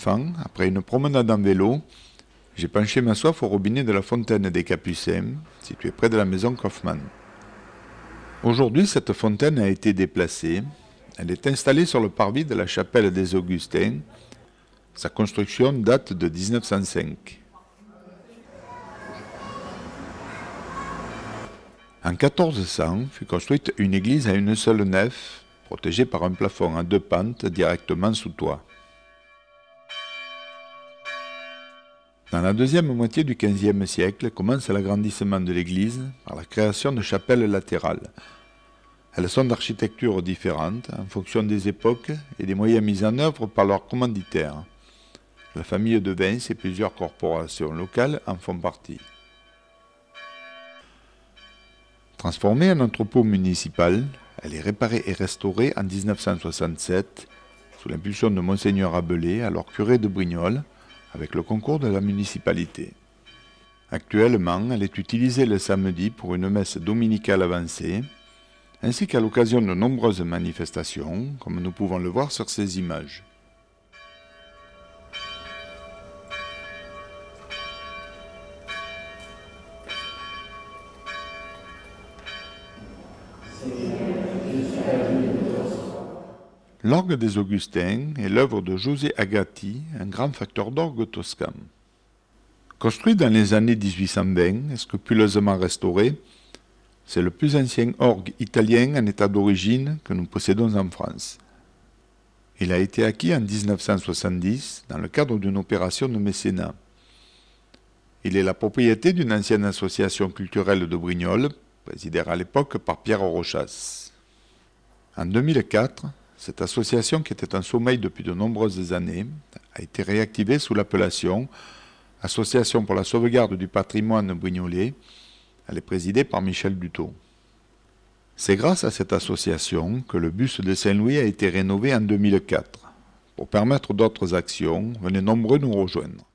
enfant, après une promenade en vélo, j'ai penché ma soif au robinet de la fontaine des Capucins, située près de la maison Kaufmann. Aujourd'hui, cette fontaine a été déplacée. Elle est installée sur le parvis de la chapelle des Augustins. Sa construction date de 1905. En 1400 fut construite une église à une seule nef, protégée par un plafond à 2 pentes directement sous toit. Dans la deuxième moitié du XVe siècle commence l'agrandissement de l'église par la création de chapelles latérales. Elles sont d'architecture différente en fonction des époques et des moyens mis en œuvre par leurs commanditaires. La famille de Vins et plusieurs corporations locales en font partie. Transformée en entrepôt municipal, elle est réparée et restaurée en 1967 sous l'impulsion de Monseigneur Abelet, alors curé de Brignoles, avec le concours de la municipalité. Actuellement, elle est utilisée le samedi pour une messe dominicale avancée, ainsi qu'à l'occasion de nombreuses manifestations, comme nous pouvons le voir sur ces images. L'orgue des Augustins est l'œuvre de José Agati, un grand facteur d'orgue toscan. Construit dans les années 1820 et scrupuleusement restauré, c'est le plus ancien orgue italien en état d'origine que nous possédons en France. Il a été acquis en 1970 dans le cadre d'une opération de mécénat. Il est la propriété d'une ancienne association culturelle de Brignoles, présidée à l'époque par Pierre Rochas. En 2004, cette association, qui était en sommeil depuis de nombreuses années, a été réactivée sous l'appellation Association pour la sauvegarde du patrimoine brignolais. Elle est présidée par Michel Dutot. C'est grâce à cette association que le bus de Saint-Louis a été rénové en 2004. Pour permettre d'autres actions, venez nombreux nous rejoindre.